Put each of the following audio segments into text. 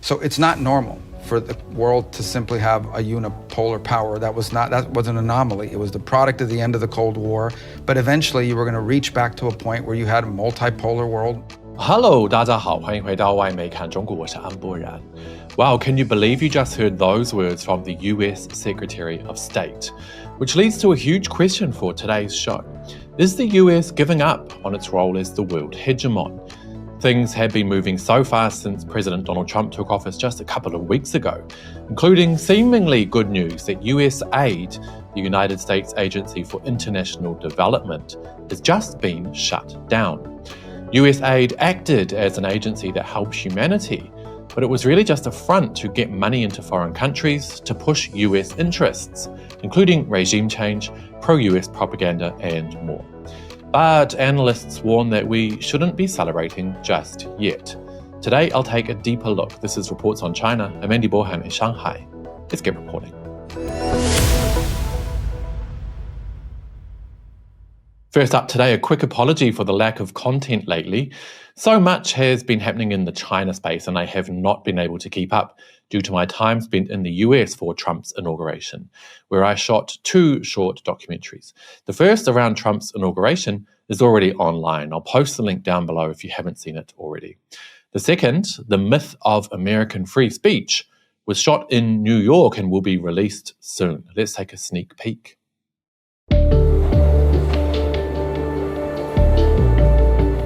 So it's not normal for the world to simply have a unipolar power. That was an anomaly. It was the product of the end of the Cold War. But eventually you were going to reach back to a point where you had a multipolar world. Hello, 大家好，欢迎回到外媒看中国，我是安博然。Wow, can you believe you just heard those words from the US Secretary of State? Which leads to a huge question for today's show. Is the US giving up on its role as the world hegemon? Things have been moving so fast since President Donald Trump took office just a couple of weeks ago, including seemingly good news that USAID, the United States Agency for International Development, has just been shut down. USAID acted as an agency that helps humanity, but it was really just a front to get money into foreign countries to push US interests, including regime change, pro-US propaganda, and more. But analysts warn that we shouldn't be celebrating just yet. Today, I'll take a deeper look. This is Reports on China. I'm Andy Boreham in Shanghai. Let's get reporting. First up today, a quick apology for the lack of content lately. So much has been happening in the China space, and I have not been able to keep up due to my time spent in the US for Trump's inauguration, where I shot 2 short documentaries. The first, around Trump's inauguration, is already online. I'll post the link down below if you haven't seen it already. The second, The Myth of American Free Speech, was shot in New York and will be released soon. Let's take a sneak peek.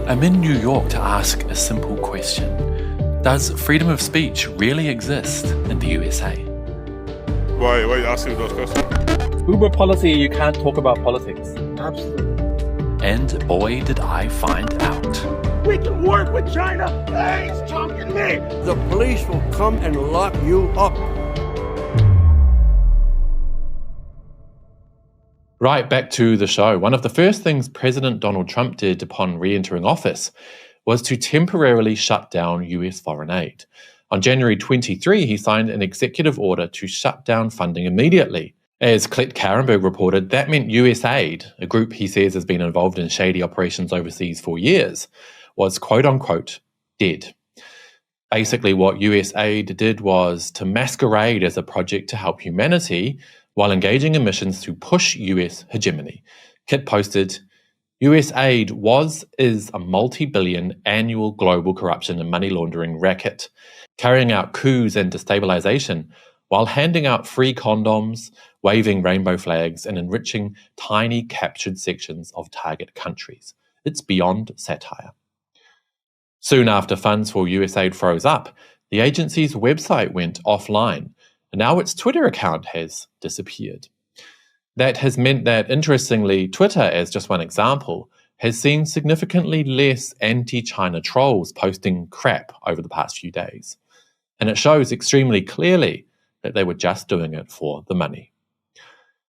I'm in New York to ask a simple question. Does freedom of speech really exist in the USA? Why are you asking those questions? Uber policy, you can't talk about politics. Absolutely. And boy, did I find out. We can work with China. Hey, he's talking to me. The police will come and lock you up. Right, back to the show. One of the first things President Donald Trump did upon re-entering office was to temporarily shut down US foreign aid. On January 23, he signed an executive order to shut down funding immediately. As Klett Karenberg reported, that meant USAID, a group he says has been involved in shady operations overseas for years, was quote-unquote dead. Basically, what USAID did was to masquerade as a project to help humanity while engaging in missions to push US hegemony. Kit posted, USAID is a multi-billion annual global corruption and money laundering racket, carrying out coups and destabilization while handing out free condoms, waving rainbow flags, and enriching tiny captured sections of target countries. It's beyond satire. Soon after funds for USAID froze up, the agency's website went offline, and now its Twitter account has disappeared. That has meant that, interestingly, Twitter, as just one example, has seen significantly less anti-China trolls posting crap over the past few days. And it shows extremely clearly that they were just doing it for the money.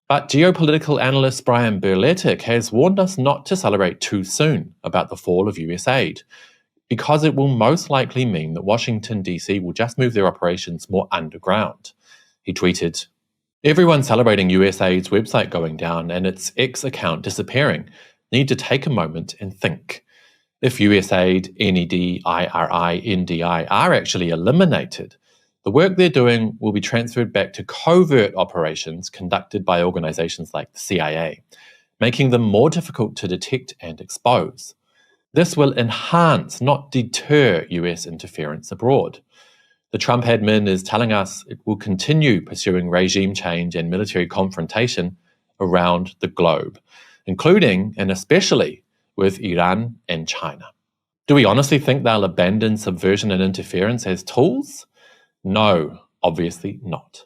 But geopolitical analyst Brian Berletic has warned us not to celebrate too soon about the fall of USAID, because it will most likely mean that Washington, D.C. will just move their operations more underground. He tweeted, "Everyone celebrating USAID's website going down and its X account disappearing need to take a moment and think. If USAID, NED, IRI, NDI are actually eliminated, the work they're doing will be transferred back to covert operations conducted by organizations like the CIA, making them more difficult to detect and expose. This will enhance, not deter, US interference abroad. The Trump admin is telling us it will continue pursuing regime change and military confrontation around the globe, including and especially with Iran and China. Do we honestly think they'll abandon subversion and interference as tools? No, obviously not."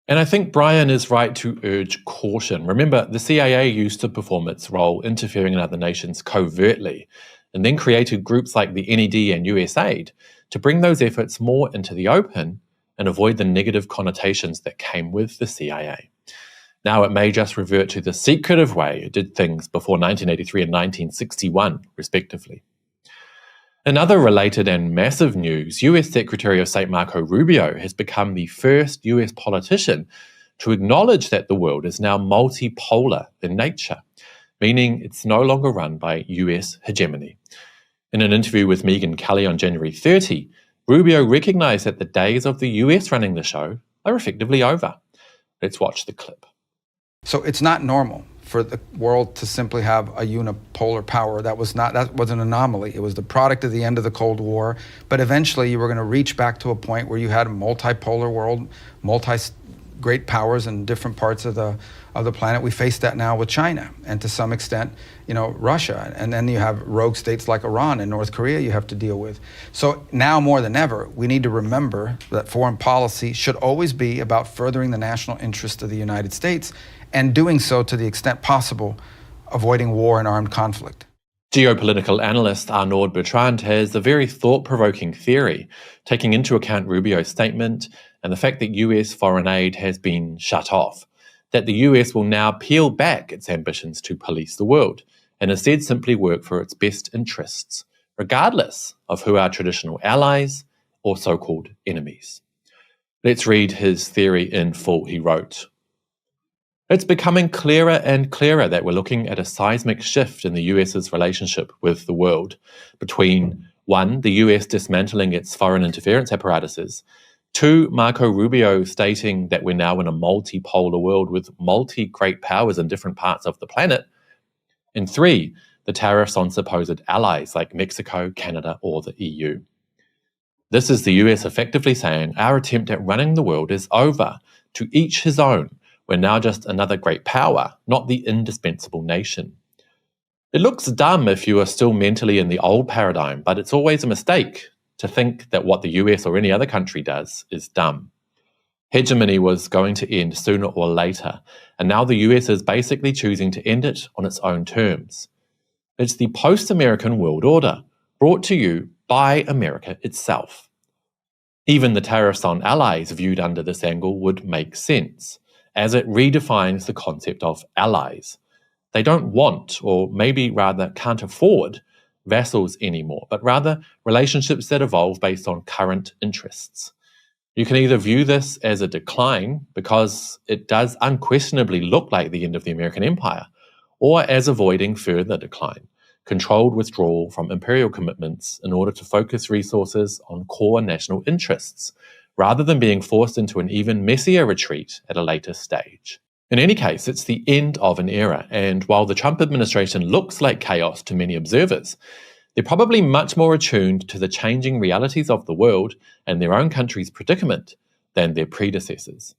And I think Brian is right to urge caution. Remember, the CIA used to perform its role interfering in other nations covertly, and then created groups like the NED and USAID to bring those efforts more into the open and avoid the negative connotations that came with the CIA. Now it may just revert to the secretive way it did things before 1983 and 1961, respectively. In other related and massive news, US Secretary of State Marco Rubio has become the first US politician to acknowledge that the world is now multipolar in nature, meaning it's no longer run by US hegemony. In an interview with Megyn Kelly on January 30, Rubio recognized that the days of the US running the show are effectively over. Let's watch the clip. So it's not normal for the world to simply have a unipolar power. That was an anomaly. It was the product of the end of the Cold War. But eventually you were going to reach back to a point where you had a multipolar world, great powers in different parts of the planet. We face that now with China and to some extent, Russia. And then you have rogue states like Iran and North Korea you have to deal with. So now more than ever, we need to remember that foreign policy should always be about furthering the national interest of the United States and doing so to the extent possible, avoiding war and armed conflict. Geopolitical analyst Arnaud Bertrand has a very thought-provoking theory, taking into account Rubio's statement and the fact that US foreign aid has been shut off, that the US will now peel back its ambitions to police the world and instead simply work for its best interests, regardless of who are traditional allies or so-called enemies. Let's read his theory in full. He wrote, "It's becoming clearer and clearer that we're looking at a seismic shift in the US's relationship with the world between, 1, the US dismantling its foreign interference apparatuses, 2, Marco Rubio stating that we're now in a multipolar world with multi-great powers in different parts of the planet, and 3, the tariffs on supposed allies like Mexico, Canada, or the EU. This is the US effectively saying our attempt at running the world is over, to each his own. We're now just another great power, not the indispensable nation. It looks dumb if you are still mentally in the old paradigm, but it's always a mistake to think that what the US or any other country does is dumb. Hegemony was going to end sooner or later, and now the US is basically choosing to end it on its own terms. It's the post-American world order, brought to you by America itself. Even the tariffs on allies viewed under this angle would make sense, as it redefines the concept of allies. They don't want, or maybe rather can't afford, vassals anymore, but rather relationships that evolve based on current interests. You can either view this as a decline, because it does unquestionably look like the end of the American empire, or as avoiding further decline, controlled withdrawal from imperial commitments in order to focus resources on core national interests, rather than being forced into an even messier retreat at a later stage. In any case, it's the end of an era, and while the Trump administration looks like chaos to many observers, they're probably much more attuned to the changing realities of the world and their own country's predicament than their predecessors.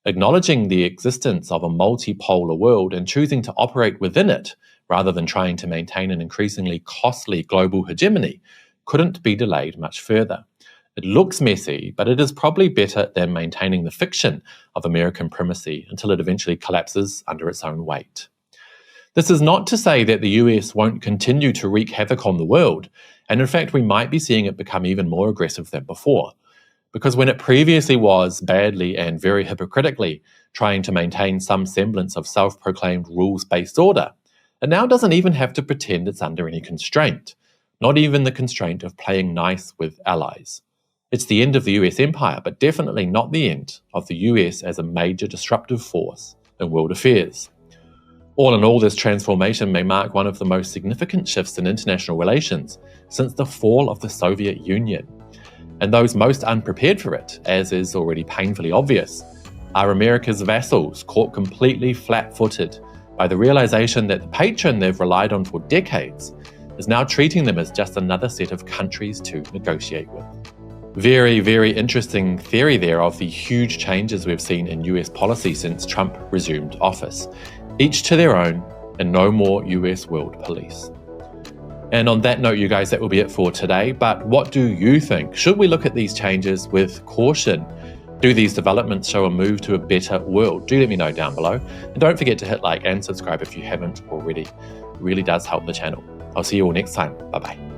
Acknowledging the existence of a multipolar world and choosing to operate within it, rather than trying to maintain an increasingly costly global hegemony, couldn't be delayed much further. It looks messy, but it is probably better than maintaining the fiction of American primacy until it eventually collapses under its own weight. This is not to say that the US won't continue to wreak havoc on the world, and in fact we might be seeing it become even more aggressive than before. Because when it previously was, badly and very hypocritically, trying to maintain some semblance of self-proclaimed rules-based order, it now doesn't even have to pretend it's under any constraint, not even the constraint of playing nice with allies. It's the end of the US empire, but definitely not the end of the US as a major disruptive force in world affairs. All in all, this transformation may mark one of the most significant shifts in international relations since the fall of the Soviet Union. And those most unprepared for it, as is already painfully obvious, are America's vassals caught completely flat-footed by the realization that the patron they've relied on for decades is now treating them as just another set of countries to negotiate with. Very, very interesting theory there of the huge changes we've seen in US policy since Trump resumed office. Each to their own, and no more US world police. And on that note, you guys, that will be it for today. But what do you think? Should we look at these changes with caution? Do these developments show a move to a better world? Do let me know down below. And don't forget to hit like and subscribe if you haven't already. It really does help the channel. I'll see you all next time. Bye-bye.